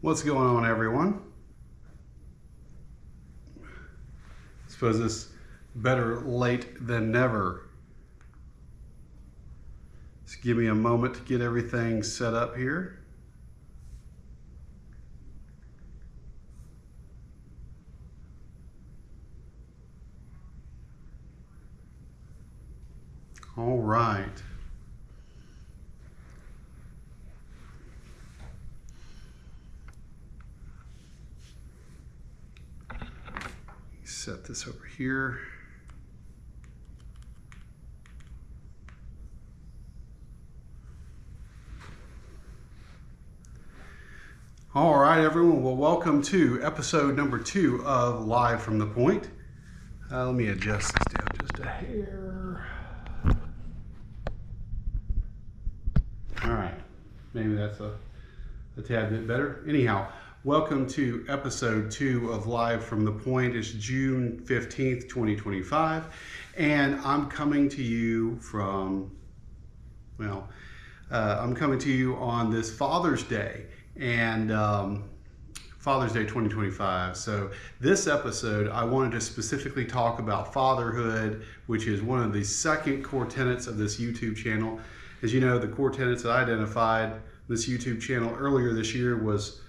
What's going on, everyone? I suppose it's better late than never. Just give me a moment to get everything set up here. All right. Set this over here. All right, everyone. Well, welcome to episode number 2 of Live from the Point. Let me adjust this down just a hair. All right, maybe that's a tad bit better. Anyhow, welcome to episode 2 of Live from the Point. It's June 15th, 2025, and I'm coming to you from, I'm coming to you on this Father's Day, and Father's Day 2025. So this episode, I wanted to specifically talk about fatherhood, which is one of the second core tenets of this YouTube channel. As you know, the core tenets that I identified this YouTube channel earlier this year was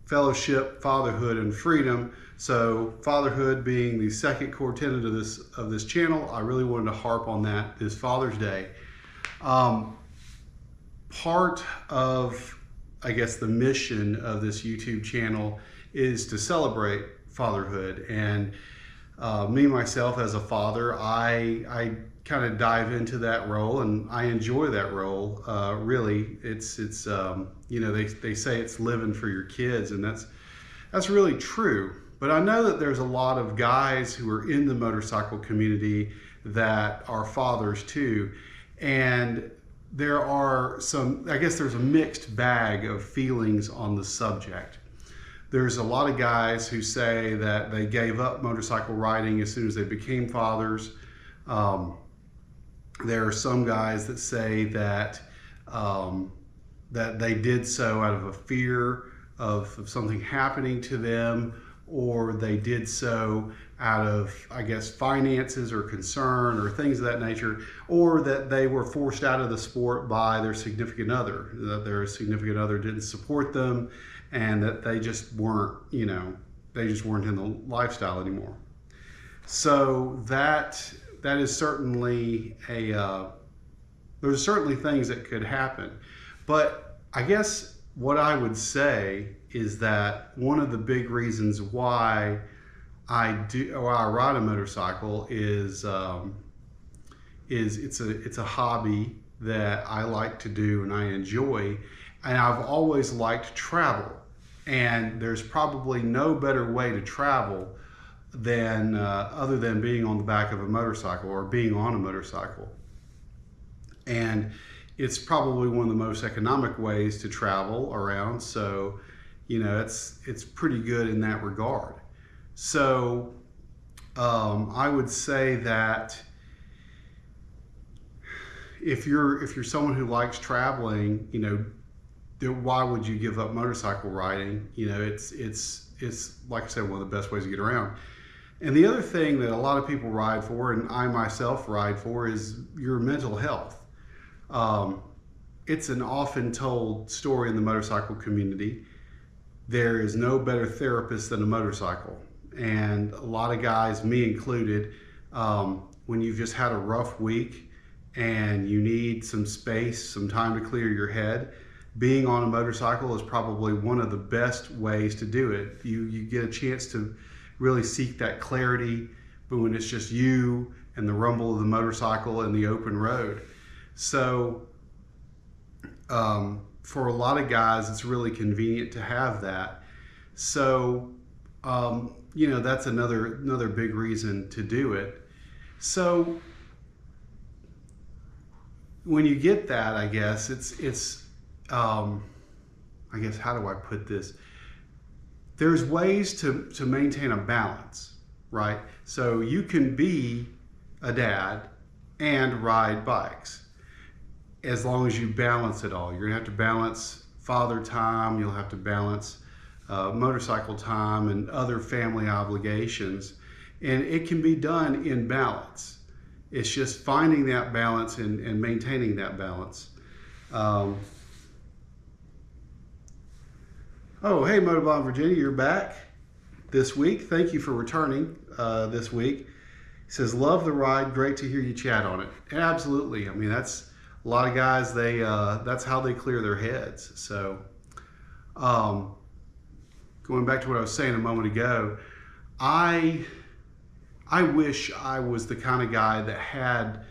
fellowship, fatherhood, and freedom. So fatherhood being the second core tenet of this channel, I really wanted to harp on that this Father's Day. Part of, I guess, the mission of this YouTube channel is to celebrate fatherhood. And me, myself, as a father, I kind of dive into that role, and I enjoy that role. Really, it's you know, they say it's living for your kids, and that's really true. But I know that there's a lot of guys who are in the motorcycle community that are fathers too, and there are some, I guess there's a mixed bag of feelings on the subject. There's a lot of guys who say that they gave up motorcycle riding as soon as they became fathers. There are some guys that say that that they did so out of a fear of something happening to them, or they did so out of, I guess, finances or concern or things of that nature, or that they were forced out of the sport by their significant other, that their significant other didn't support them, and that they just weren't, they just weren't in the lifestyle anymore. So that is certainly there's certainly things that could happen. But I guess what I would say is that one of the big reasons why I ride a motorcycle is it's a hobby that I like to do and I enjoy, and I've always liked travel. And there's probably no better way to travel than other than being on the back of a motorcycle or being on a motorcycle. And it's probably one of the most economic ways to travel around. So, it's pretty good in that regard. So I would say that if you're someone who likes traveling, why would you give up motorcycle riding? It's like I said, one of the best ways to get around. And the other thing that a lot of people ride for, and I myself ride for, is your mental health. It's an often told story in the motorcycle community. There is no better therapist than a motorcycle. And a lot of guys, me included, when you've just had a rough week and you need some space, some time to clear your head, being on a motorcycle is probably one of the best ways to do it. You get a chance to really seek that clarity, but when it's just you and the rumble of the motorcycle and the open road. So for a lot of guys, it's really convenient to have that. So that's another big reason to do it. So when you get that, I guess I guess, how do I put this? There's ways to maintain a balance, right? So you can be a dad and ride bikes as long as you balance it all. You're gonna have to balance father time, you'll have to balance motorcycle time and other family obligations. And it can be done in balance. It's just finding that balance and maintaining that balance. Oh, hey, Motorbond Virginia, you're back this week. Thank you for returning this week. He says, love the ride. Great to hear you chat on it. Absolutely. I mean, that's a lot of guys, that's how they clear their heads. So going back to what I was saying a moment ago, I wish I was the kind of guy that had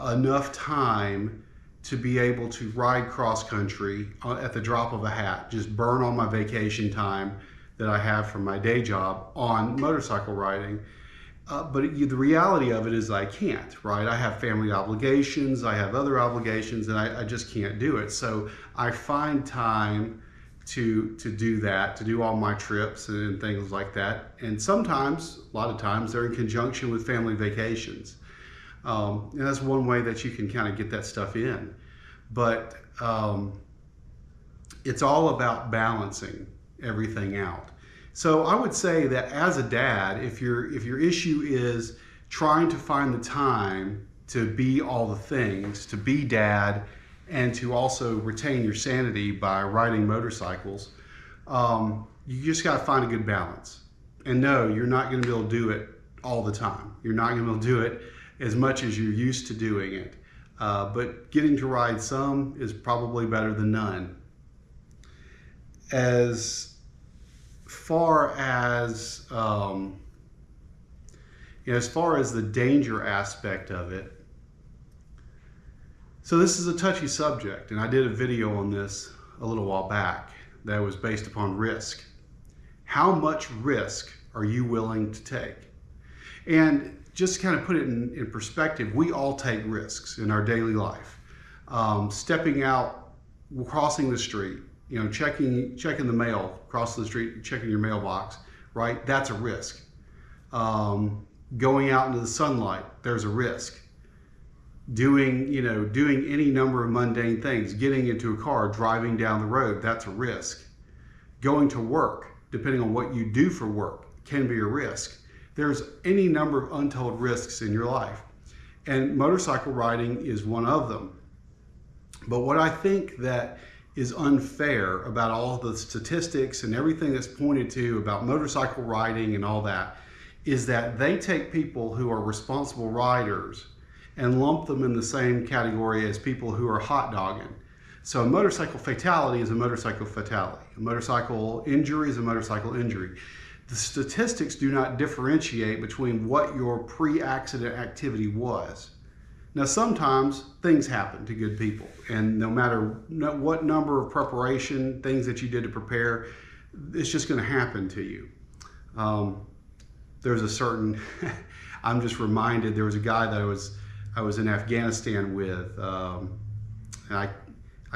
enough time to be able to ride cross country at the drop of a hat, just burn all my vacation time that I have from my day job on motorcycle riding. But the reality of it is I can't, right? I have family obligations, I have other obligations, and I just can't do it. So I find time to do that, to do all my trips and things like that. And sometimes, a lot of times, they're in conjunction with family vacations. And that's one way that you can kind of get that stuff in. But it's all about balancing everything out. So I would say that as a dad, if your issue is trying to find the time to be all the things, to be dad, and to also retain your sanity by riding motorcycles, you just got to find a good balance. And no, you're not going to be able to do it all the time. You're not going to be able to do it as much as you're used to doing it. But getting to ride some is probably better than none. As far as the danger aspect of it, so this is a touchy subject, and I did a video on this a little while back that was based upon risk. How much risk are you willing to take? And just to kind of put it in perspective, we all take risks in our daily life. Stepping out, crossing the street, checking the mail, crossing the street, checking your mailbox, right? That's a risk. Going out into the sunlight, there's a risk. Doing any number of mundane things, getting into a car, driving down the road, that's a risk. Going to work, depending on what you do for work, can be a risk. There's any number of untold risks in your life, and motorcycle riding is one of them. But what I think that is unfair about all the statistics and everything that's pointed to about motorcycle riding and all that is that they take people who are responsible riders and lump them in the same category as people who are hot dogging. So a motorcycle fatality is a motorcycle fatality. A motorcycle injury is a motorcycle injury. The statistics do not differentiate between what your pre-accident activity was. Now, sometimes things happen to good people, and no matter what number of preparation, things that you did to prepare, it's just going to happen to you. There's a certain, I'm just reminded, there was a guy that I was in Afghanistan with, and I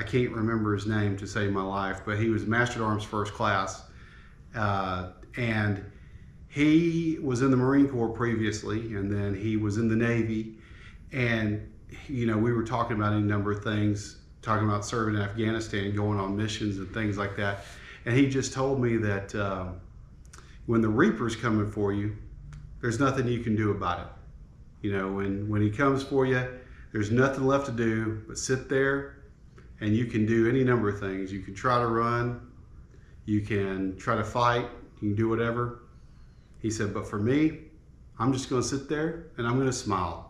can't remember his name to save my life, but he was Master at Arms First Class, and he was in the Marine Corps previously, and then he was in the Navy, and we were talking about any number of things, talking about serving in Afghanistan, going on missions and things like that, and he just told me that when the Reaper's coming for you, there's nothing you can do about it. When he comes for you, there's nothing left to do but sit there, and you can do any number of things. You can try to run, you can try to fight, you can do whatever. He said, but for me, I'm just going to sit there and I'm going to smile.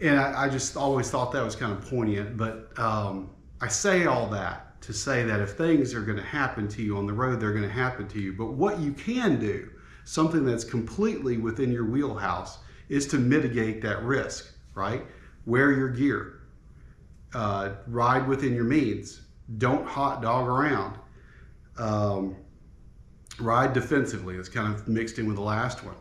And I just always thought that was kind of poignant, but I say all that to say that if things are going to happen to you on the road, they're going to happen to you. But what you can do, something that's completely within your wheelhouse, is to mitigate that risk, right? Wear your gear, ride within your means, don't hot dog around, ride defensively. It's kind of mixed in with the last one.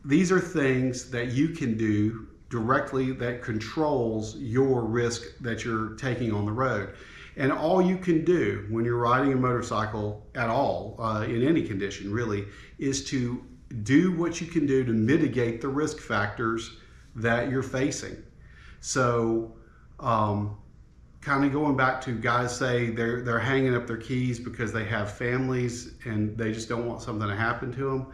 These are things that you can do directly that controls your risk that you're taking on the road. And all you can do when you're riding a motorcycle at all, in any condition really, is to do what you can do to mitigate the risk factors that you're facing. So kind of going back to guys say they're hanging up their keys because they have families and they just don't want something to happen to them.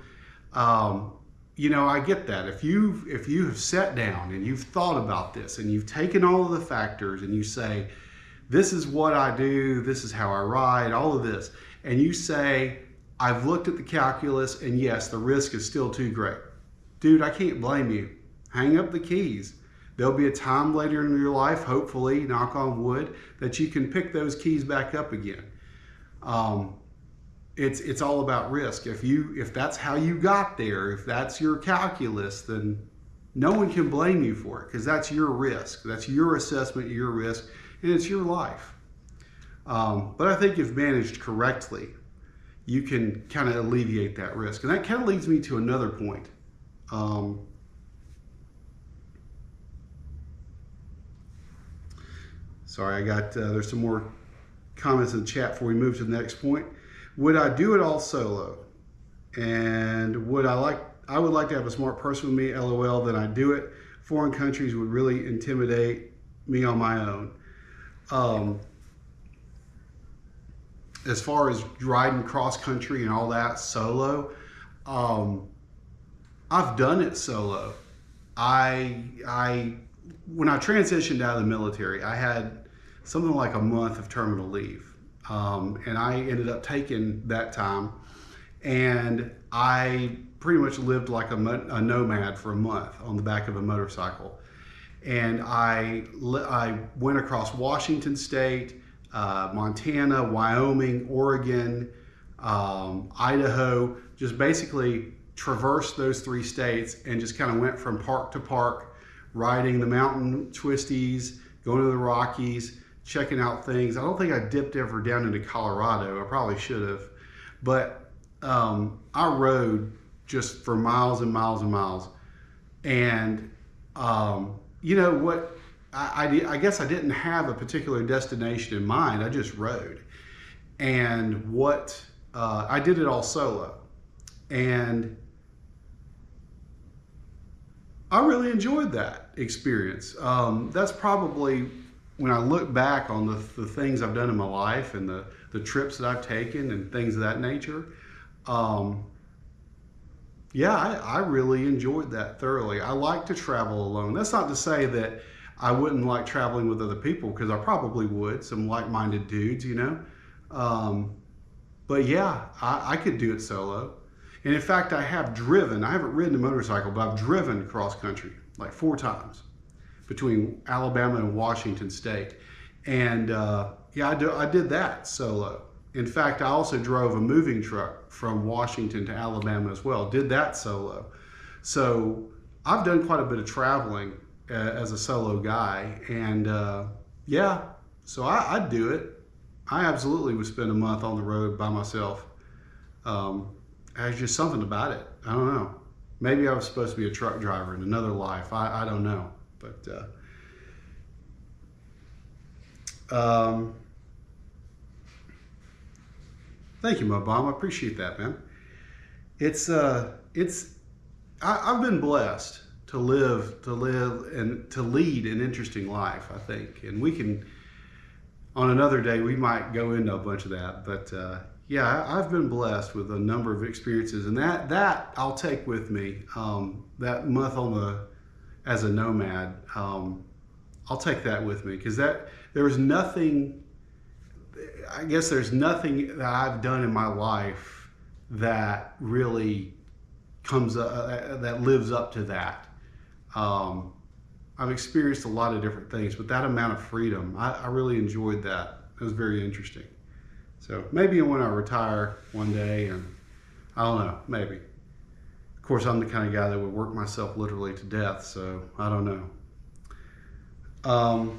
You know, I get that. If you have sat down and you've thought about this and you've taken all of the factors and you say, this is what I do, this is how I ride, all of this, and you say, I've looked at the calculus and yes, the risk is still too great. Dude, I can't blame you. Hang up the keys. There'll be a time later in your life, hopefully, knock on wood, that you can pick those keys back up again. It's all about risk. If that's how you got there, if that's your calculus, then no one can blame you for it because that's your risk. That's your assessment, your risk, and it's your life. But I think if managed correctly, you can kind of alleviate that risk. And that kind of leads me to another point. Sorry, I got, there's some more comments in the chat before we move to the next point. Would I do it all solo? And I would like to have a smart person with me, LOL, then I'd do it. Foreign countries would really intimidate me on my own. As far as riding cross country and all that solo, I've done it solo. When I transitioned out of the military, I had something like a month of terminal leave. And I ended up taking that time and I pretty much lived like a nomad for a month on the back of a motorcycle. And I went across Washington State, Montana, Wyoming, Oregon, Idaho, just basically traversed those 3 states and just kind of went from park to park, riding the mountain twisties, going to the Rockies, checking out things. I don't think I dipped ever down into Colorado. I probably should have. But I rode just for miles and miles and miles. And you know what? I guess I didn't have a particular destination in mind. I just rode. And I did it all solo. And I really enjoyed that experience. That's probably, when I look back on the things I've done in my life and the trips that I've taken and things of that nature, yeah, I really enjoyed that thoroughly. I like to travel alone. That's not to say that I wouldn't like traveling with other people, because I probably would, some like-minded dudes, you know. But yeah, I could do it solo. And in fact, I haven't ridden a motorcycle, but I've driven cross country like 4 times between Alabama and Washington State. And yeah, I did that solo. In fact, I also drove a moving truck from Washington to Alabama as well, did that solo. So I've done quite a bit of traveling as a solo guy. And yeah, so I'd do it. I absolutely would spend a month on the road by myself. There's just something about it. I don't know. Maybe I was supposed to be a truck driver in another life. I don't know. But thank you, Mo Bomb. I appreciate that, man. I've been blessed to live and to lead an interesting life, I think. And we can, on another day, we might go into a bunch of that. But yeah, I've been blessed with a number of experiences, and that I'll take with me. That month as a nomad, I'll take that with me, because there's nothing that I've done in my life that really that lives up to that. I've experienced a lot of different things, but that amount of freedom, I really enjoyed that. It was very interesting. So maybe when I retire one day, and I don't know, maybe. Of course, I'm the kind of guy that would work myself literally to death, so I don't know. All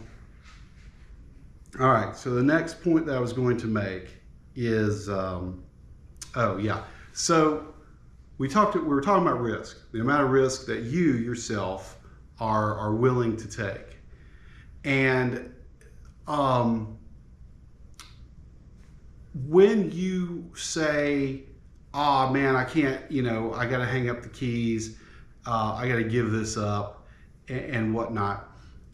right, so the next point that I was going to make is, oh yeah. So we were talking about risk, the amount of risk that you yourself are willing to take. And when you say, oh man, I can't, I got to hang up the keys, I got to give this up and whatnot.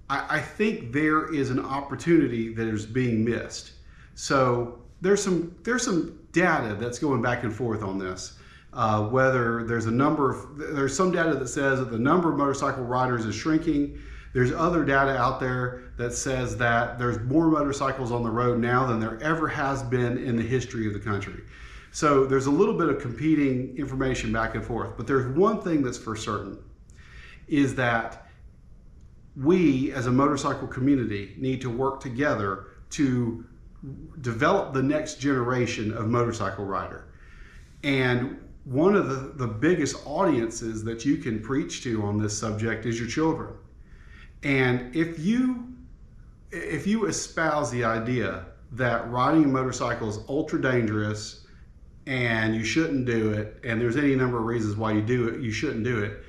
I think there is an opportunity that is being missed. So there's some data that's going back and forth on this. Whether there's some data that says that the number of motorcycle riders is shrinking. There's other data out there that says that there's more motorcycles on the road now than there ever has been in the history of the country. So there's a little bit of competing information back and forth. But there's one thing that's for certain, is that we as a motorcycle community need to work together to develop the next generation of motorcycle rider. And one of the biggest audiences that you can preach to on this subject is your children. And if you espouse the idea that riding a motorcycle is ultra dangerous and you shouldn't do it, and there's any number of reasons why you shouldn't do it,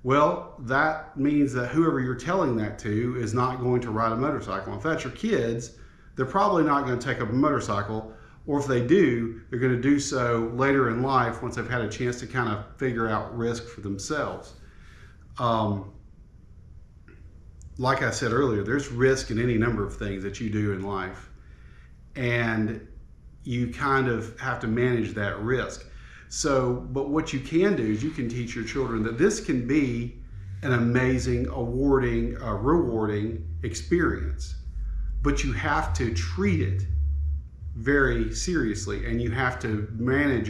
well, that means that whoever you're telling that to is not going to ride a motorcycle. If that's your kids, they're probably not going to take up a motorcycle, or if they do, they're going to do so later in life once they've had a chance to kind of figure out risk for themselves. Like I said earlier, there's risk in any number of things that you do in life, and you kind of have to manage that risk. So, but what you can do is you can teach your children that this can be an amazing, rewarding experience, but you have to treat it very seriously, and you have to manage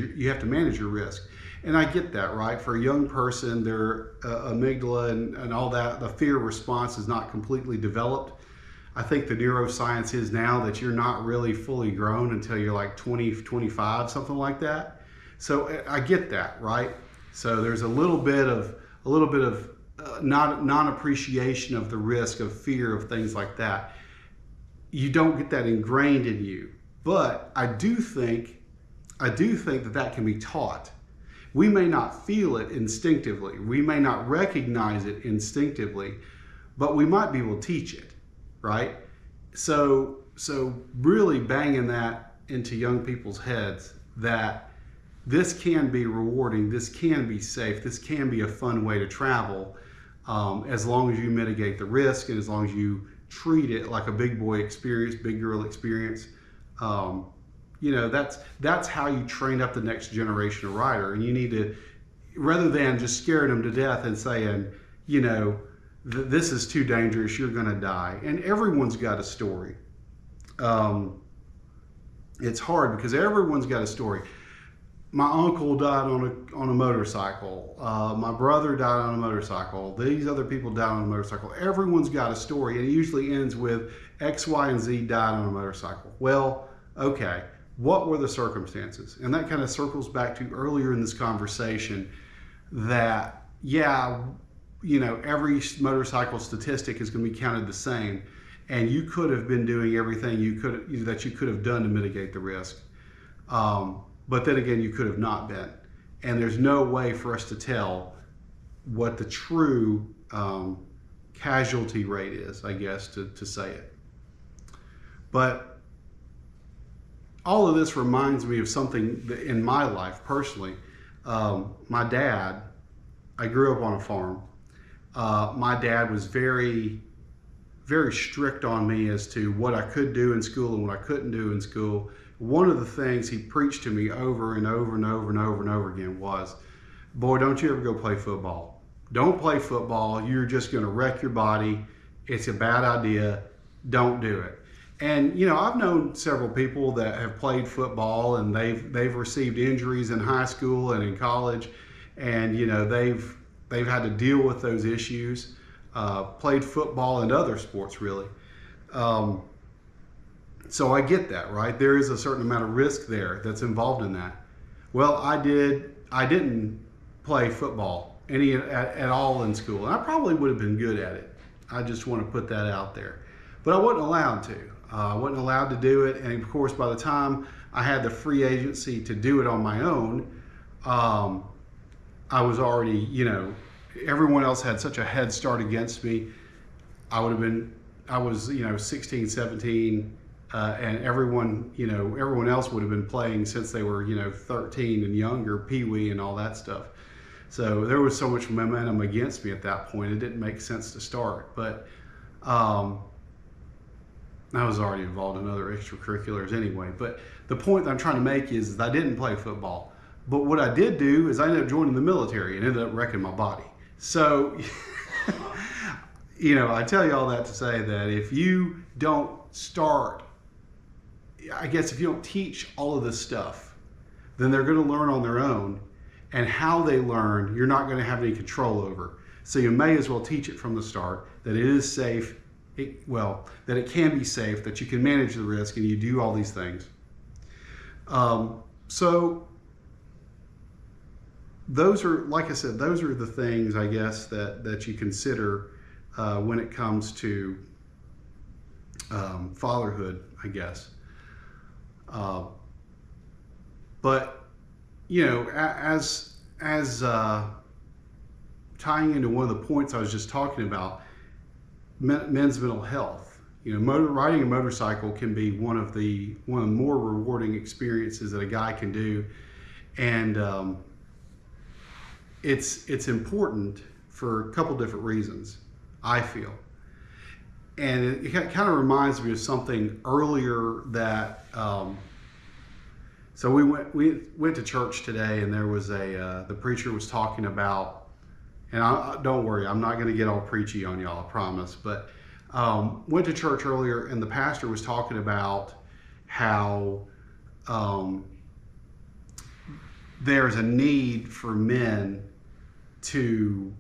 your risk. And I get that, right? For a young person, their amygdala and all that, the fear response is not completely developed. I think the neuroscience is now that you're not really fully grown until you're like 20, 25, something like that. So I get that, right? So there's a little bit of non-appreciation of the risk, of fear, of things like that. You don't get that ingrained in you. But I do think that can be taught. We may not feel it instinctively. We may not recognize it instinctively, but we might be able to teach it, right? So really banging that into young people's heads that this can be rewarding, this can be safe, this can be a fun way to travel, as long as you mitigate the risk and as long as you treat it like a big boy experience, big girl experience. That's how you train up the next generation of rider. And you need to, rather than just scaring them to death and saying, this is too dangerous, you're going to die. And everyone's got a story. It's hard because everyone's got a story. My uncle died on a motorcycle. My brother died on a motorcycle. These other people died on a motorcycle. Everyone's got a story, and it usually ends with X, Y, and Z died on a motorcycle. Well, okay, what were the circumstances? And that kind of circles back to earlier in this conversation that, every motorcycle statistic is going to be counted the same, and you could have been doing everything that you could have done to mitigate the risk. But then again, you could have not been. And there's no way for us to tell what the true casualty rate is, I guess, to say it. But all of this reminds me of something that in my life personally. My dad, I grew up on a farm. My dad was very, very strict on me as to what I could do in school and what I couldn't do in school. One of the things he preached to me over and over and over and over and over again was, boy, don't you ever go play football. Don't play football. You're just going to wreck your body. It's a bad idea. Don't do it. And, I've known several people that have played football and they've received injuries in high school and in college. And, they've had to deal with those issues, played football and other sports really. So I get that, right? There is a certain amount of risk there that's involved in that. Well, I didn't play football at all in school. And I probably would have been good at it. I just want to put that out there. But I wasn't allowed to. I wasn't allowed to do it. And of course, by the time I had the free agency to do it on my own, I was already, everyone else had such a head start against me. I was 16, 17, and everyone else would have been playing since they were, 13 and younger, peewee and all that stuff. So there was so much momentum against me at that point. It didn't make sense to start. But I was already involved in other extracurriculars anyway, but the point that I'm trying to make is I didn't play football. But what I did do is I ended up joining the military and ended up wrecking my body. So, I tell you all that to say that if you don't start, I guess if you don't teach all of this stuff, then they're going to learn on their own. And how they learn, you're not going to have any control over. So you may as well teach it from the start that it is safe, that it can be safe, that you can manage the risk, and you do all these things. So those are, like I said, those are the things, I guess, that you consider when it comes to fatherhood, I guess. But as tying into one of the points I was just talking about, men's mental health. Riding a motorcycle can be one of the more rewarding experiences that a guy can do, and it's important for a couple different reasons, I feel. And it kind of reminds me of something earlier that. So we went to church today, and there was the preacher was talking about, and don't worry, I'm not going to get all preachy on y'all, I promise. But went to church earlier, and the pastor was talking about how there's a need for men to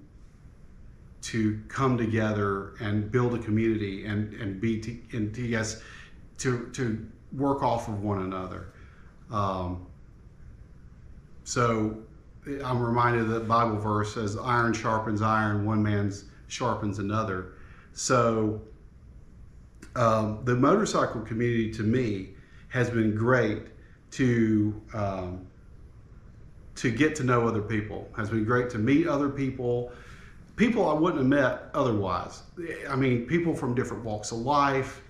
come together and build a community and to work off of one another. So I'm reminded of the Bible verse says, iron sharpens iron, one man sharpens another. So the motorcycle community to me has been great to get to know other people, has been great to meet other people I wouldn't have met otherwise. I mean, people from different walks of life.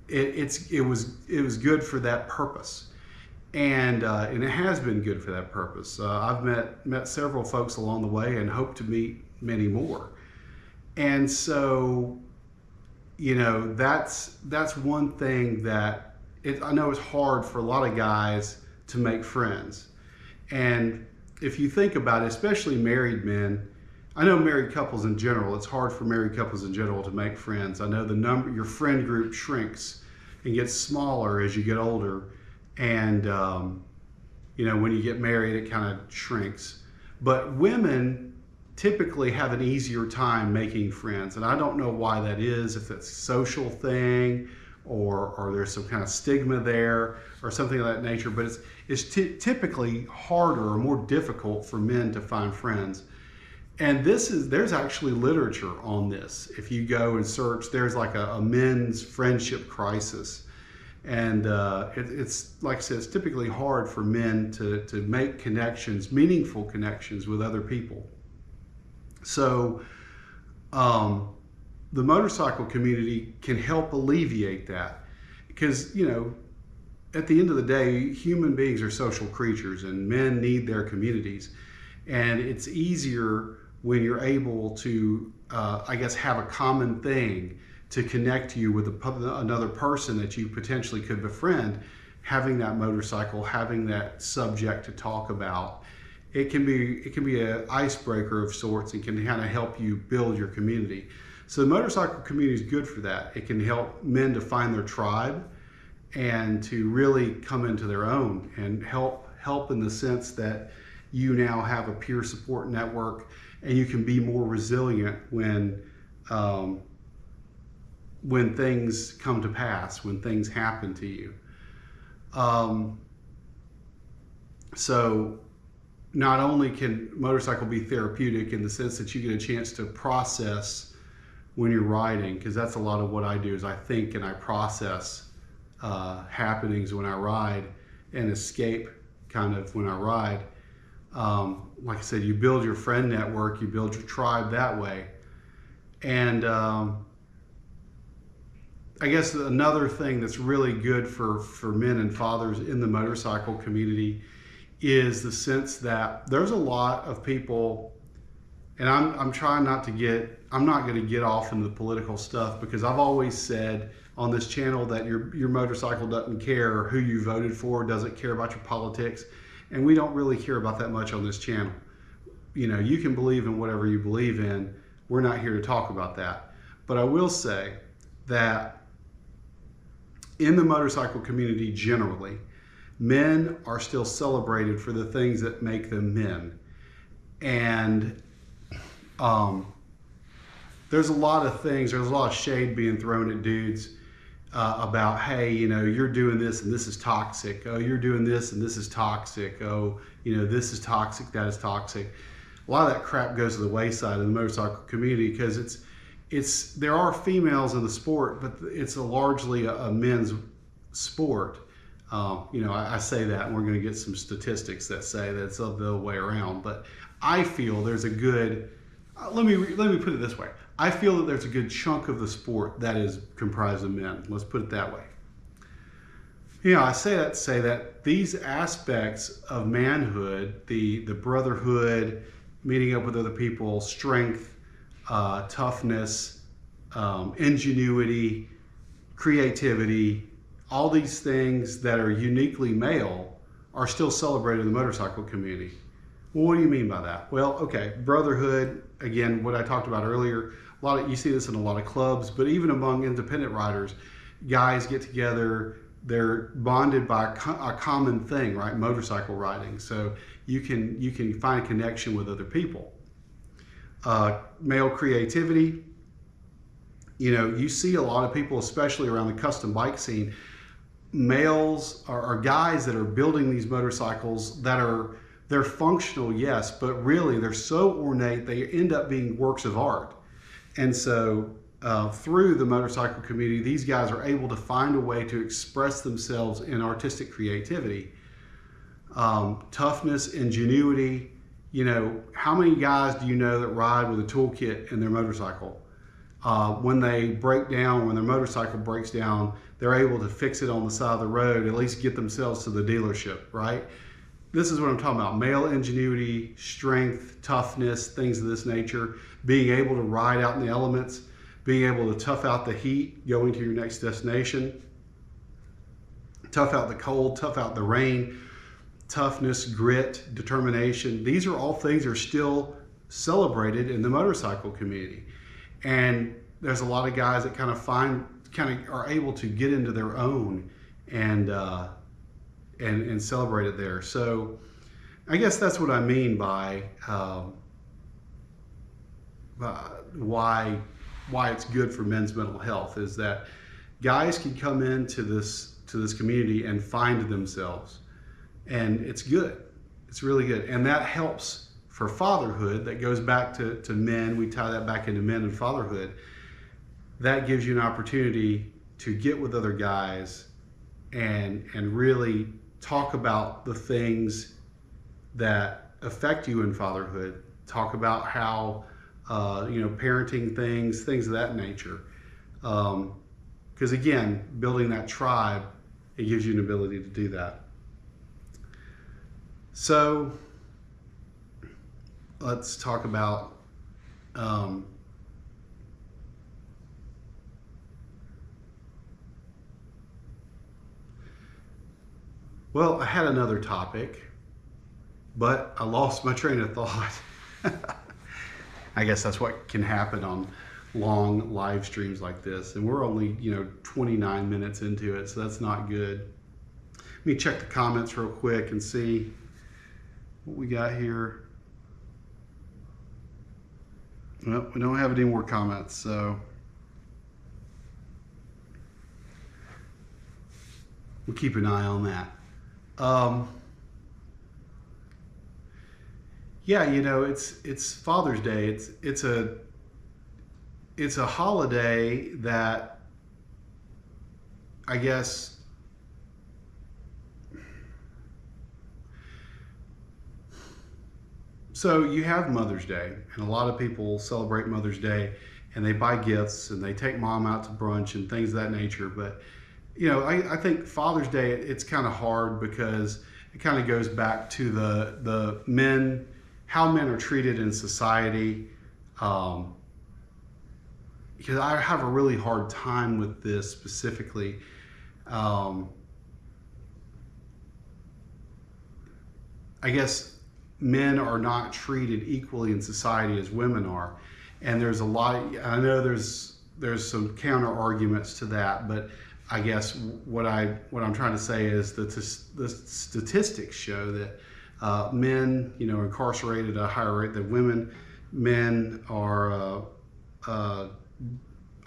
It was good for that purpose. And it has been good for that purpose. I've met several folks along the way and hope to meet many more. And so, that's one thing that I know it's hard for a lot of guys to make friends. And if you think about it, especially married men, I know married couples in general, it's hard for married couples in general to make friends. I know your friend group shrinks and gets smaller as you get older. And, when you get married, it kind of shrinks. But women typically have an easier time making friends. And I don't know why that is, if it's a social thing or there's some kind of stigma there or something of that nature. But it's typically harder or more difficult for men to find friends. And there's actually literature on this. If you go and search, there's like a men's friendship crisis. And it's like I said, it's typically hard for men to make connections, meaningful connections with other people. So the motorcycle community can help alleviate that, because at the end of the day, human beings are social creatures, and men need their communities. And it's easier when you're able to, have a common thing to connect you with another person that you potentially could befriend. Having that motorcycle, having that subject to talk about, it can be an icebreaker of sorts and can kind of help you build your community. So the motorcycle community is good for that. It can help men to find their tribe and to really come into their own, and help in the sense that you now have a peer support network, and you can be more resilient when things come to pass, when things happen to you. So not only can motorcycle be therapeutic in the sense that you get a chance to process when you're riding, because that's a lot of what I do, is I think and I process happenings when I ride and escape kind of when I ride. Like I said, you build your friend network, you build your tribe that way. And I guess another thing that's really good for men and fathers in the motorcycle community is the sense that there's a lot of people, and I'm trying not to get, I'm not going to get off into the political stuff, because I've always said on this channel that your motorcycle doesn't care who you voted for, doesn't care about your politics, and we don't really care about that much on this channel. You know, you can believe in whatever you believe in. We're not here to talk about that. But I will say that in the motorcycle community generally, men are still celebrated for the things that make them men. And there's a lot of things, there's a lot of shade being thrown at dudes about, hey, you know, you're doing this and this is toxic. Oh, you're doing this and this is toxic. Oh, you know, this is toxic, that is toxic. A lot of that crap goes to the wayside in the motorcycle community, because there are females in the sport, but it's largely a men's sport. You know, I say that, and we're going to get some statistics that say that it's the other way around. But I feel there's a good, let me put it this way. I feel that there's a good chunk of the sport that is comprised of men. Let's put it that way. You know, I say that to say that these aspects of manhood, the brotherhood, meeting up with other people, strength, toughness, ingenuity, creativity, all these things that are uniquely male are still celebrated in the motorcycle community. Well, what do you mean by that? Well, okay, brotherhood, again, what I talked about earlier, you see this in a lot of clubs, but even among independent riders, guys get together, they're bonded by a common thing, right? Motorcycle riding. So you can find connection with other people. Male creativity, you know, you see a lot of people, especially around the custom bike scene, males are guys that are building these motorcycles they're functional, yes, but really they're so ornate, they end up being works of art. And so through the motorcycle community, these guys are able to find a way to express themselves in artistic creativity. Toughness, ingenuity. You know, how many guys do you know that ride with a toolkit in their motorcycle? When they break down, when their motorcycle breaks down, they're able to fix it on the side of the road, at least get themselves to the dealership, right? This is what I'm talking about. Male ingenuity, strength, toughness, things of this nature, being able to ride out in the elements, being able to tough out the heat, going to your next destination, tough out the cold, tough out the rain, toughness, grit, determination. These are all things that are still celebrated in the motorcycle community. And there's a lot of guys that kind of are able to get into their own and celebrate it there. So I guess that's what I mean by why it's good for men's mental health, is that guys can come into this community and find themselves, and it's good. It's really good, and that helps for fatherhood. That goes back to men. We tie that back into men and fatherhood. That gives you an opportunity to get with other guys and really talk about the things that affect you in fatherhood. Talk about how, you know, parenting things of that nature. Because again, building that tribe, it gives you an ability to do that. So let's talk about well, I had another topic, but I lost my train of thought. I guess that's what can happen on long live streams like this. And we're only, 29 minutes into it, so that's not good. Let me check the comments real quick and see what we got here. Well, we don't have any more comments, so we'll keep an eye on that. Yeah, it's Father's Day. It's a holiday that I guess so you have Mother's Day, and a lot of people celebrate Mother's Day and they buy gifts and they take mom out to brunch and things of that nature. But I think Father's Day, it's kind of hard because it kind of goes back to the men how men are treated in society. Because I have a really hard time with this specifically. I guess men are not treated equally in society as women are, and there's a lot. I know there's some counter arguments to that, but I guess what I'm trying to say is that the statistics show that men, incarcerated at a higher rate than women. Men are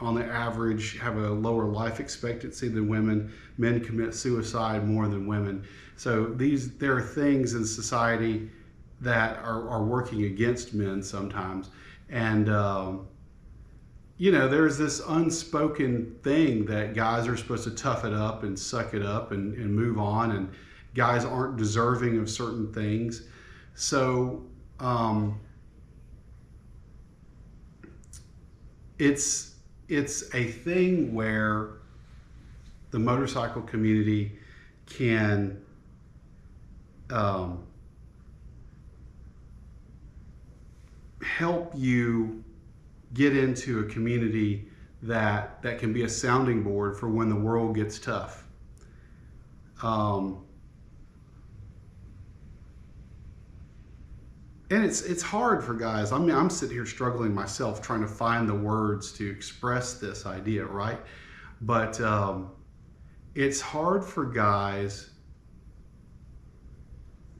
on the average have a lower life expectancy than women. Men commit suicide more than women. So there are things in society that are working against men sometimes. And, there's this unspoken thing that guys are supposed to tough it up and suck it up and move on, and guys aren't deserving of certain things. So it's a thing where the motorcycle community can help you get into a community that can be a sounding board for when the world gets tough. And it's hard for guys. I mean, I'm sitting here struggling myself trying to find the words to express this idea, right? But it's hard for guys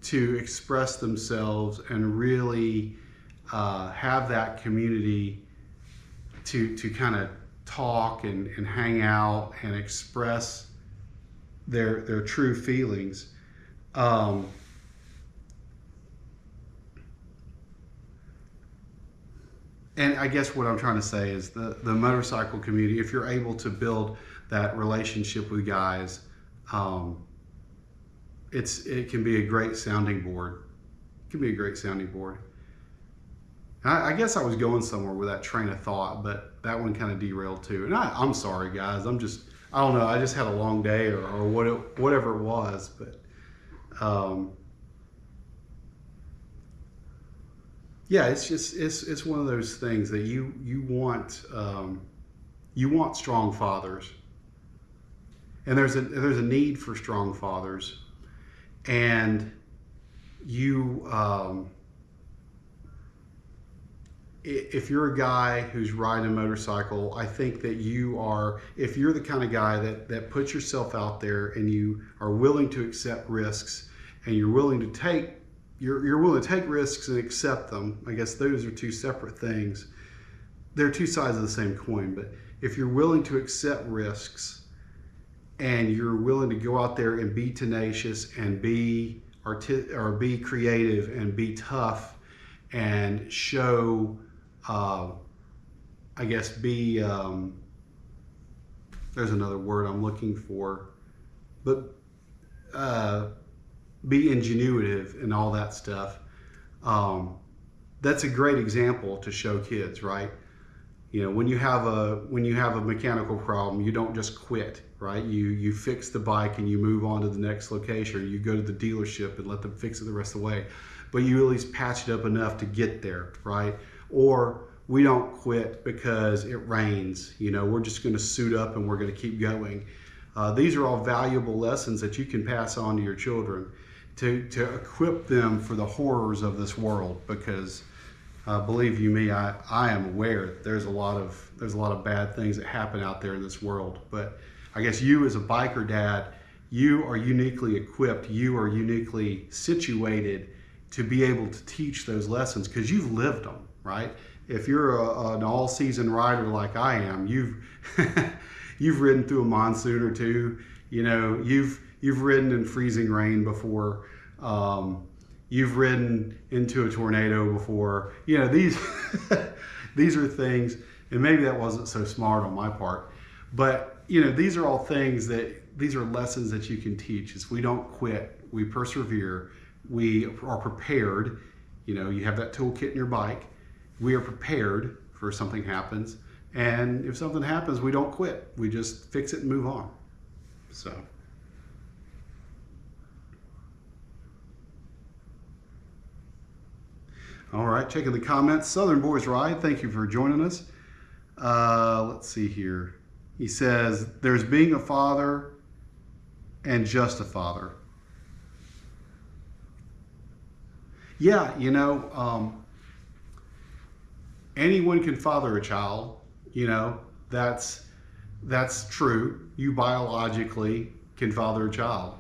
to express themselves and really have that community to kind of talk and hang out and express their true feelings. And I guess what I'm trying to say is the motorcycle community, if you're able to build that relationship with guys, it can be a great sounding board. It can be a great sounding board. I guess I was going somewhere with that train of thought, but that one kind of derailed too. And I'm sorry, guys. I don't know. I just had a long day or whatever it was, but yeah, it's one of those things that you want strong fathers, and there's a need for strong fathers, and if you're a guy who's riding a motorcycle, I think that if you're the kind of guy that puts yourself out there and you are willing to accept risks, and you're willing to take risks and accept them. I guess those are two separate things. They're two sides of the same coin, but if you're willing to accept risks and you're willing to go out there and be tenacious and be creative and be tough and show, there's another word I'm looking for, but be ingenuitive and all that stuff. That's a great example to show kids, right? When you have a mechanical problem, you don't just quit, right? You fix the bike and you move on to the next location, or you go to the dealership and let them fix it the rest of the way. But you at least patch it up enough to get there, right? Or we don't quit because it rains. We're just going to suit up and we're going to keep going. These are all valuable lessons that you can pass on to your children to equip them for the horrors of this world, because believe you me, I am aware there's a lot of bad things that happen out there in this world. But I guess you as a biker dad, you are uniquely equipped, you are uniquely situated to be able to teach those lessons because you've lived them, right? If you're an all-season rider like I am, you've ridden through a monsoon or two. You've ridden in freezing rain before. You've ridden into a tornado before. These these are things, and maybe that wasn't so smart on my part, but these are all these are lessons that you can teach. Is we don't quit, we persevere, we are prepared. You have that toolkit in your bike. We are prepared for if something happens, and if something happens, we don't quit. We just fix it and move on. So. All right, checking the comments. Southern Boys Ride, thank you for joining us. Let's see here. He says, there's being a father and just a father. Yeah, anyone can father a child. That's true. You biologically can father a child.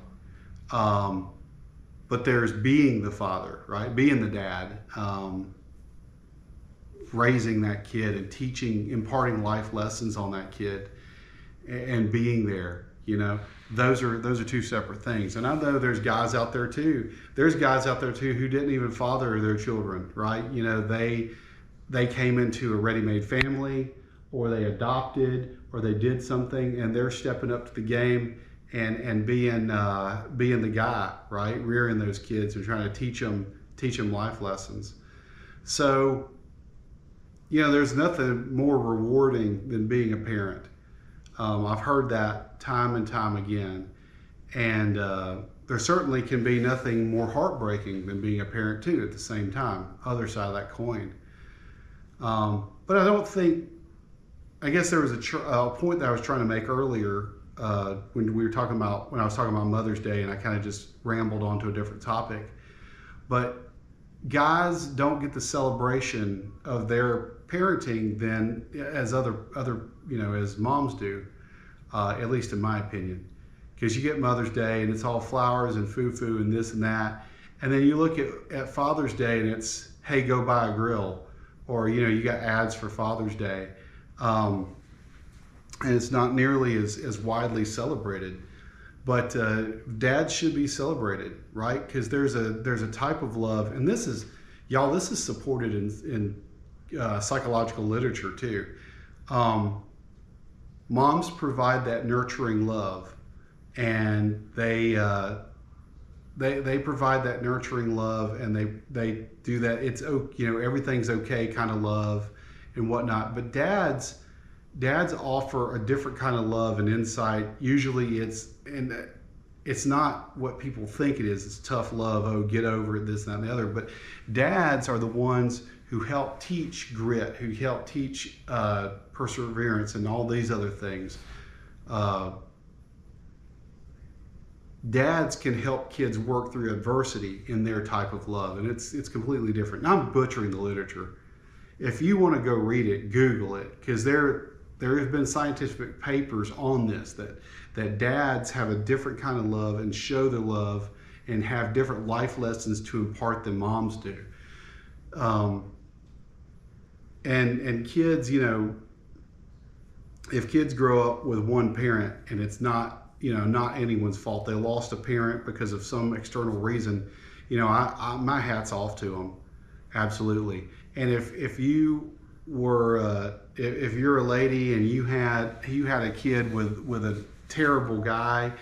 But there's being the father, right? Being the dad, raising that kid and imparting life lessons on that kid, and being there. Those are two separate things. And I know there's guys out there too. There's guys out there too who didn't even father their children, right? They came into a ready-made family, or they adopted, or they did something, and they're stepping up to the game and being the guy, right? Rearing those kids and trying to teach them life lessons. So, there's nothing more rewarding than being a parent. I've heard that time and time again, and there certainly can be nothing more heartbreaking than being a parent too at the same time, other side of that coin. But I guess there was a point that I was trying to make earlier when I was talking about Mother's Day, and I kind of just rambled onto a different topic. But guys don't get the celebration of their parenting then as other as moms do, at least in my opinion. Because you get Mother's Day and it's all flowers and foo-foo and this and that, and then you look at Father's Day and it's, hey, go buy a grill, or you got ads for Father's Day, and it's not nearly as widely celebrated. But dads should be celebrated, right? Because there's a type of love, and this is supported in psychological literature too. Moms provide that nurturing love, and they provide that nurturing love, and they do that. It's everything's okay kind of love and whatnot. But dads offer a different kind of love and insight. Usually it's not what people think it is. It's tough love. Oh, get over it, this, that, and the other. But dads are the ones who help teach grit, who help teach perseverance and all these other things. Dads can help kids work through adversity in their type of love, and it's completely different. And I'm butchering the literature. If you want to go read it, Google it, because there have been scientific papers on this, that dads have a different kind of love and show the love and have different life lessons to impart than moms do. And kids, if kids grow up with one parent and it's not anyone's fault, they lost a parent because of some external reason, my hat's off to them, absolutely. And if you were if you're a lady and you had a kid with a terrible guy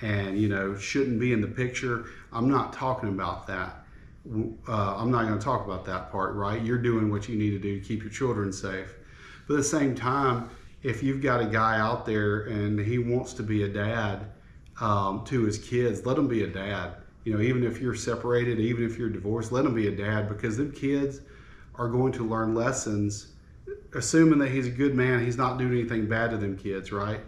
and shouldn't be in the picture, I'm not talking about that. I'm not going to talk about that part, right? You're doing what you need to do to keep your children safe. But at the same time, if you've got a guy out there and he wants to be a dad to his kids, let him be a dad. Even if you're separated, even if you're divorced, let him be a dad, because them kids are going to learn lessons, assuming that he's a good man, he's not doing anything bad to them kids, right?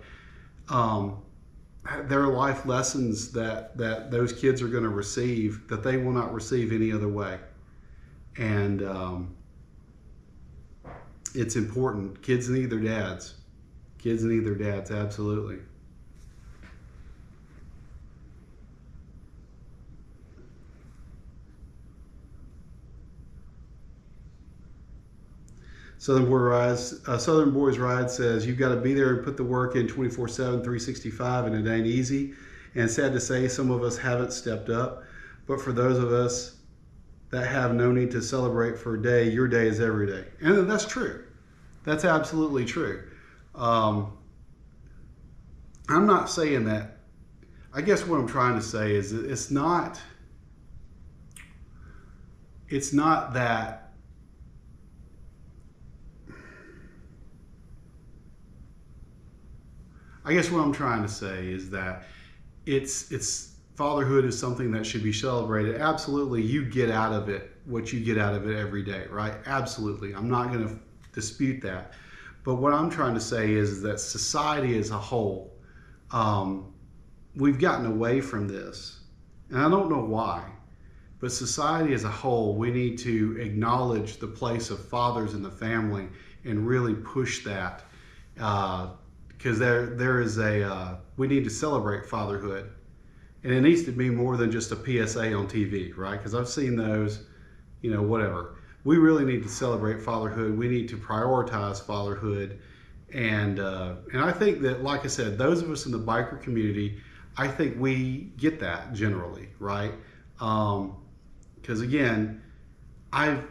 There are life lessons that those kids are going to receive that they will not receive any other way. And it's important. Kids need their dads. Kids need their dads, absolutely. Southern Boys Ride says, you've got to be there and put the work in 24/7, 365, and it ain't easy. And sad to say, some of us haven't stepped up. But for those of us that have no need to celebrate for a day, your day is every day. And that's true. That's absolutely true. I'm not saying that. I guess what I'm trying to say is that it's not that I guess what I'm trying to say is that it's fatherhood is something that should be celebrated. Absolutely, you get out of it what you get out of it every day, right? Absolutely. I'm not going to dispute that. But what I'm trying to say is that society as a whole, we've gotten away from this. And I don't know why, but society as a whole, we need to acknowledge the place of fathers in the family and really push that. Because we need to celebrate fatherhood. And it needs to be more than just a PSA on TV, right? Because I've seen those, whatever. We really need to celebrate fatherhood. We need to prioritize fatherhood. And I think that, like I said, those of us in the biker community, I think we get that generally, right? Because again, I've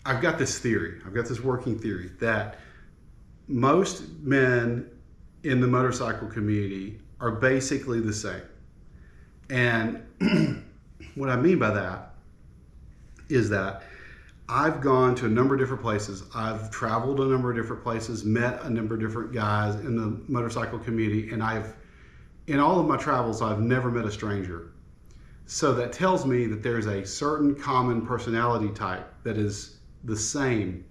got this theory. I've got this working theory that most men in the motorcycle community are basically the same. And what I mean by that is that I've gone to a number of different places. I've traveled a number of different places, met a number of different guys in the motorcycle community, and in all of my travels, I've never met a stranger. So that tells me that there's a certain common personality type that is the same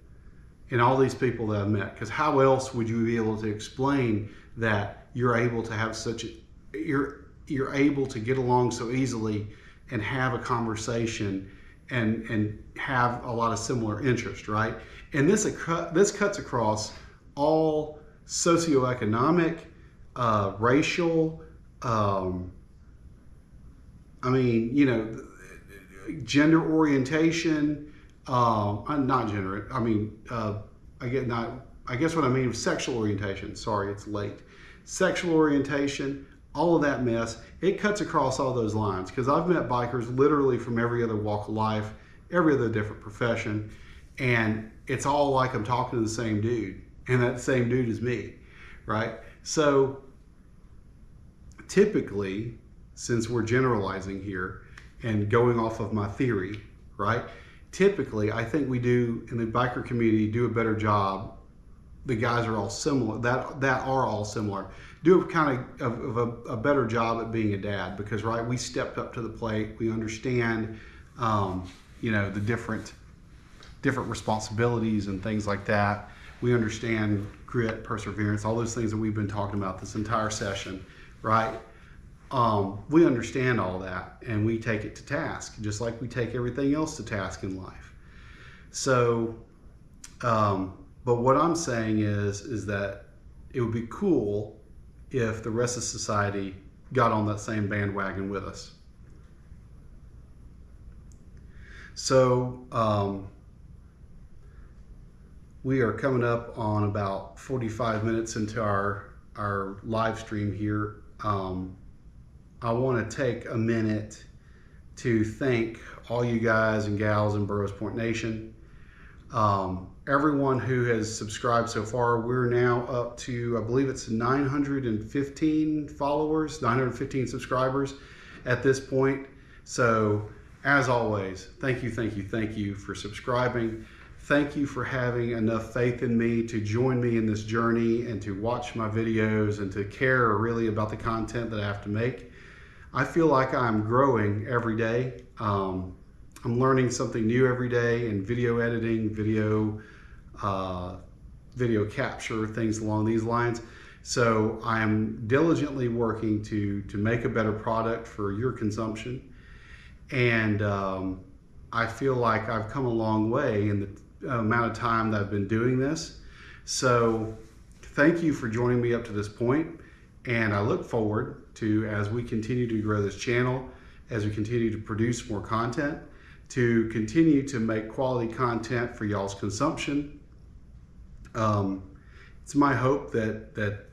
in all these people that I've met. Because how else would you be able to explain that you're able to have you're able to get along so easily and have a conversation and have a lot of similar interests, right? And this cuts across all socioeconomic, racial, gender orientation, not gender, I guess what I mean is sexual orientation. Sorry, it's late. Sexual orientation, all of that mess, it cuts across all those lines, because I've met bikers literally from every other walk of life, every other different profession, and it's all like I'm talking to the same dude, and that same dude is me, right? So typically, since we're generalizing here and going off of my theory, right? Typically, I think we do, in the biker community, do a better job. The guys are all similar, that are all similar. Do a kind of a better job at being a dad, because, right, we stepped up to the plate. We understand, the different responsibilities and things like that. We understand grit, perseverance, all those things that we've been talking about this entire session, right? We understand all that, and we take it to task, just like we take everything else to task in life. So, but what I'm saying is that it would be cool if the rest of society got on that same bandwagon with us. So we are coming up on about 45 minutes into our live stream here. I want to take a minute to thank all you guys and gals in Burroughs Point Nation. Everyone who has subscribed so far. We're now up to, I believe it's 915 followers, 915 subscribers at this point. So as always, thank you for subscribing. Thank you for having enough faith in me to join me in this journey and to watch my videos and to care really about the content that I have to make. I feel like I'm growing every day. I'm learning something new every day in video editing, video capture, things along these lines. So I'm diligently working to make a better product for your consumption. And I feel like I've come a long way in the amount of time that I've been doing this. So thank you for joining me up to this point. And I look forward to, as we continue to grow this channel, as we continue to produce more content, to continue to make quality content for y'all's consumption. It's my hope that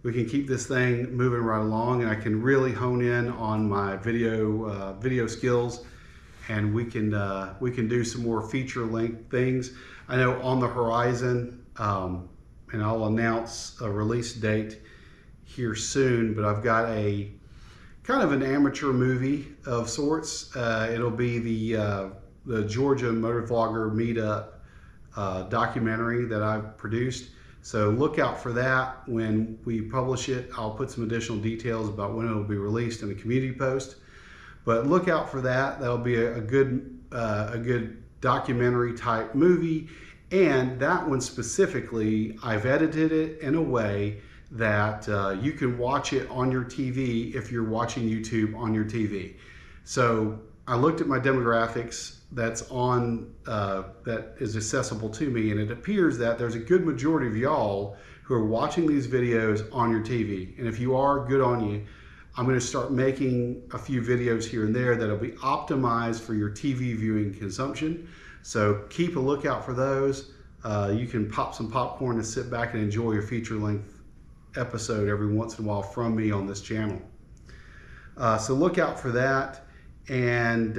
we can keep this thing moving right along, and I can really hone in on my video skills, and we can do some more feature-length things. I know on the horizon, and I'll announce a release date here soon, but I've got a kind of an amateur movie of sorts. It'll be the Georgia Motor Vlogger Meetup documentary that I've produced. So look out for that. When we publish it, I'll put some additional details about when it'll be released in a community post. But look out for that. That'll be a good a good documentary type movie. And that one specifically, I've edited it in a way that you can watch it on your TV if you're watching YouTube on your TV. So I looked at my demographics that's on, that is accessible to me, and it appears that there's a good majority of y'all who are watching these videos on your TV. And if you are, good on you. I'm going to start making a few videos here and there that'll be optimized for your TV viewing consumption. So keep a lookout for those. You can pop some popcorn and sit back and enjoy your feature-length episode every once in a while from me on this channel. So look out for that. And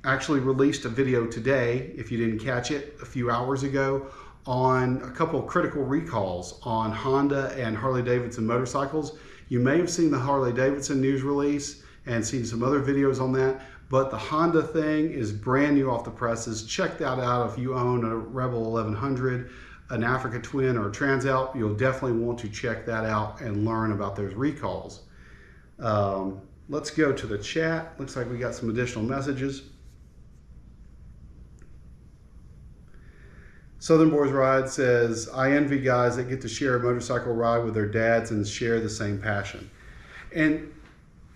actually released a video today, if you didn't catch it, a few hours ago, on a couple of critical recalls on Honda and Harley-Davidson motorcycles. You may have seen the Harley-Davidson news release and seen some other videos on that, but the Honda thing is brand new off the presses. Check that out if you own a Rebel 1100, an Africa Twin, or a Transalp. You'll definitely want to check that out and learn about those recalls. Let's go to the chat. Looks like we got some additional messages. Southern Boys Ride says, I envy guys that get to share a motorcycle ride with their dads and share the same passion. And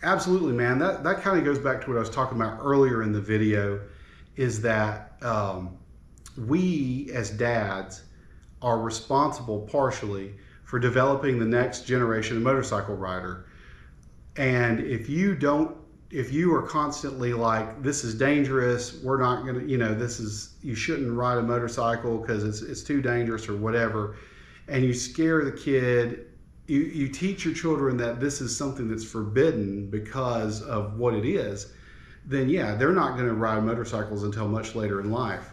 absolutely, man, that kind of goes back to what I was talking about earlier in the video, is that we as dads are responsible partially for developing the next generation of motorcycle rider. And if you are constantly like, this is dangerous, we're not gonna, you shouldn't ride a motorcycle because it's too dangerous or whatever, and you scare the kid, you teach your children that this is something that's forbidden because of what it is, then yeah, they're not gonna ride motorcycles until much later in life.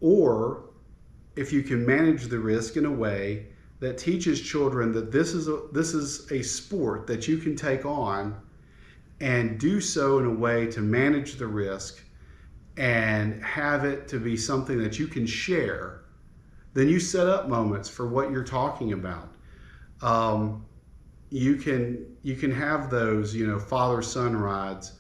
Or if you can manage the risk in a way that teaches children that this is a sport that you can take on and do so in a way to manage the risk and have it to be something that you can share, then you set up moments for what you're talking about. You can have those, father-son rides.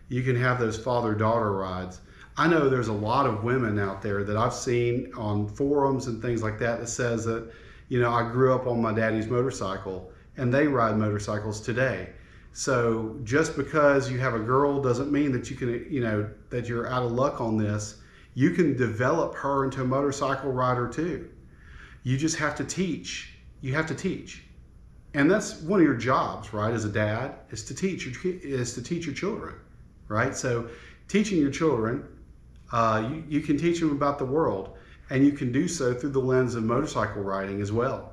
You can have those father-daughter rides. I know there's a lot of women out there that I've seen on forums and things like that that says that, I grew up on my daddy's motorcycle, and they ride motorcycles today. So just because you have a girl doesn't mean that you can, that you're out of luck on this. You can develop her into a motorcycle rider too. You just have to teach. You have to teach. And that's one of your jobs, right? As a dad, is to teach your children, right? So teaching your children, you can teach them about the world, and you can do so through the lens of motorcycle riding as well.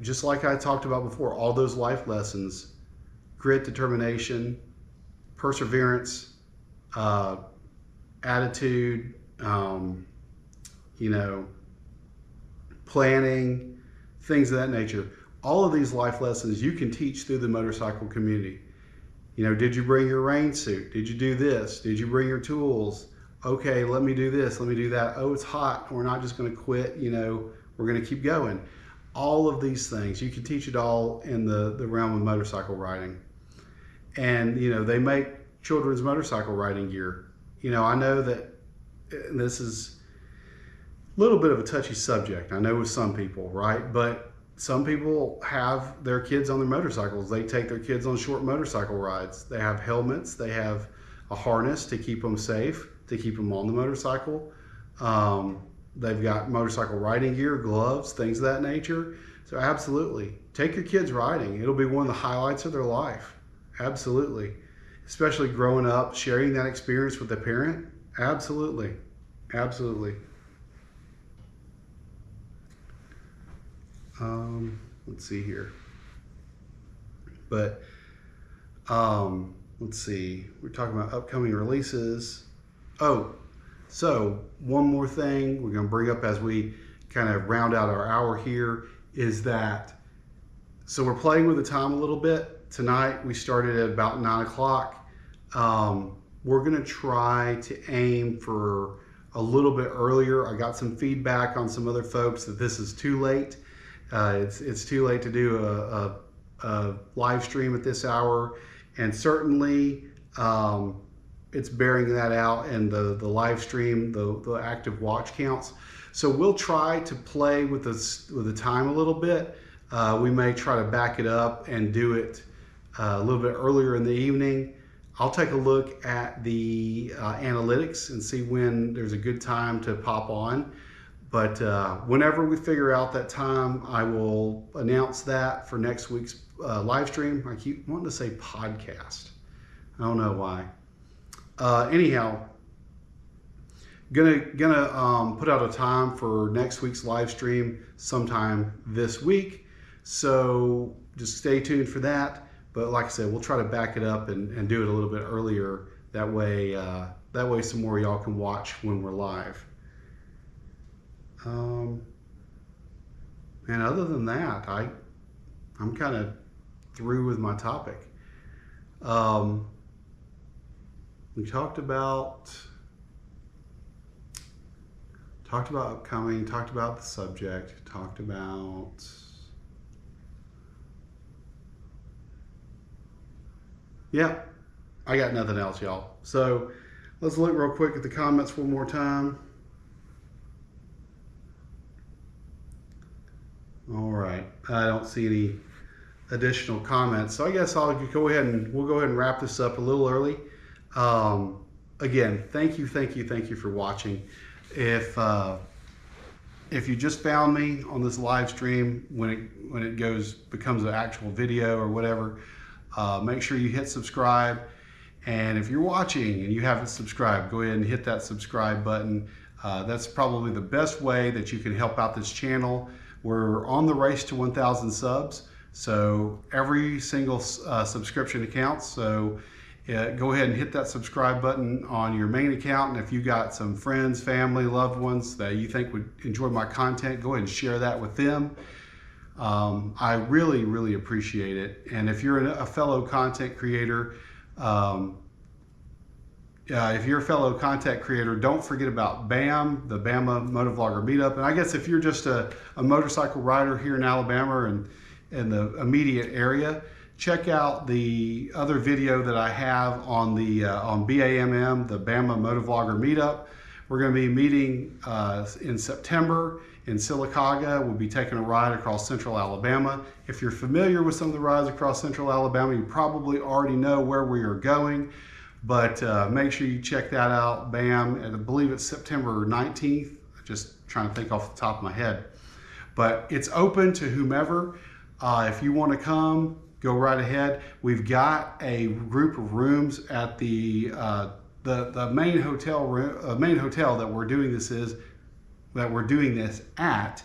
Just like I talked about before, all those life lessons: grit, determination, perseverance, attitude, planning, things of that nature. All of these life lessons you can teach through the motorcycle community. Did you bring your rain suit? Did you do this? Did you bring your tools? Okay, let me do this, let me do that. Oh, it's hot. We're not just going to quit. We're going to keep going. All of these things, you can teach it all in the realm of motorcycle riding. And, they make children's motorcycle riding gear. I know that this is a little bit of a touchy subject, I know, with some people, right? But some people have their kids on their motorcycles. They take their kids on short motorcycle rides. They have helmets. They have a harness to keep them safe, to keep them on the motorcycle. They've got motorcycle riding gear, gloves, things of that nature. So absolutely, take your kids riding. It'll be one of the highlights of their life. Absolutely. Especially growing up, sharing that experience with the parent. Absolutely. Absolutely. Let's see here. But let's see. We're talking about upcoming releases. Oh, so one more thing we're going to bring up as we kind of round out our hour here is that, so we're playing with the time a little bit. Tonight we started at about 9 o'clock. We're going to try to aim for a little bit earlier. I got some feedback on some other folks that this is too late. It's too late to do a live stream at this hour, and certainly it's bearing that out in the live stream, the active watch counts. So we'll try to play with the time a little bit. We may try to back it up and do it a little bit earlier in the evening. I'll take a look at the analytics and see when there's a good time to pop on. But whenever we figure out that time, I will announce that for next week's live stream. I keep wanting to say podcast. I don't know why. Anyhow, gonna put out a time for next week's live stream sometime this week. So just stay tuned for that. But like I said, we'll try to back it up and do it a little bit earlier. That way some more of y'all can watch when we're live. And other than that, I'm kind of through with my topic. We talked about upcoming, talked about the subject, talked about yeah, I got nothing else, y'all. So let's look real quick at the comments one more time. All right, I don't see any additional comments, so I guess we'll go ahead and wrap this up a little early. Again, thank you for watching. If you just found me on this live stream, when it becomes an actual video or whatever, make sure you hit subscribe. And if you're watching and you haven't subscribed, go ahead and hit that subscribe button. That's probably the best way that you can help out this channel. We're on the race to 1,000 subs, so every single subscription counts. So go ahead and hit that subscribe button on your main account, and if you got some friends, family, loved ones that you think would enjoy my content, go ahead and share that with them. I really appreciate it. And if you're a fellow content creator, don't forget about BAM, the Bama Motovlogger Meetup. And I guess if you're just a motorcycle rider here in Alabama and in the immediate area, check out the other video that I have on the on BAMM, the Bama Motovlogger Meetup. We're going to be meeting in September in Sylacauga. We'll be taking a ride across central Alabama. If you're familiar with some of the rides across central Alabama, you probably already know where we are going. But make sure you check that out, BAM, and I believe it's September 19th. Just trying to think off the top of my head. But it's open to whomever. If you want to come, go right ahead. We've got a group of rooms at the main hotel that we're doing this at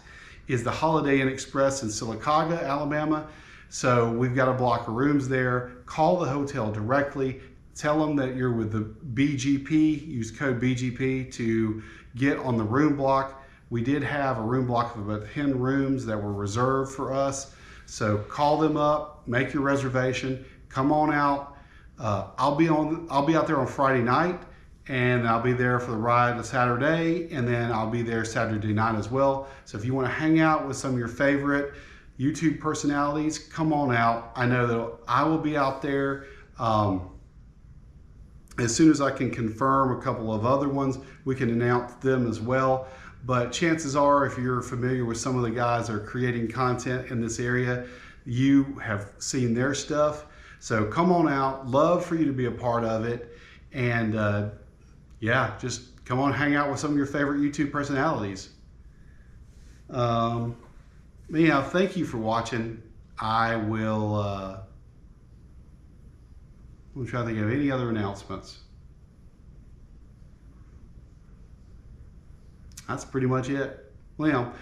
is the Holiday Inn Express in Sylacauga, Alabama. So we've got a block of rooms there. Call the hotel directly. Tell them that you're with the BGP. Use code BGP to get on the room block. We did have a room block of about 10 rooms that were reserved for us. So call them up, make your reservation, come on out. I'll be out there on Friday night, and I'll be there for the ride on Saturday, and then I'll be there Saturday night as well. So if you want to hang out with some of your favorite YouTube personalities, come on out. I know that I will be out there. As soon as I can confirm a couple of other ones, we can announce them as well. But chances are, if you're familiar with some of the guys that are creating content in this area, you have seen their stuff. So come on out. Love for you to be a part of it. And yeah, just come on, hang out with some of your favorite YouTube personalities. Anyhow, thank you for watching. I'm trying to think of any other announcements. That's pretty much it. Well,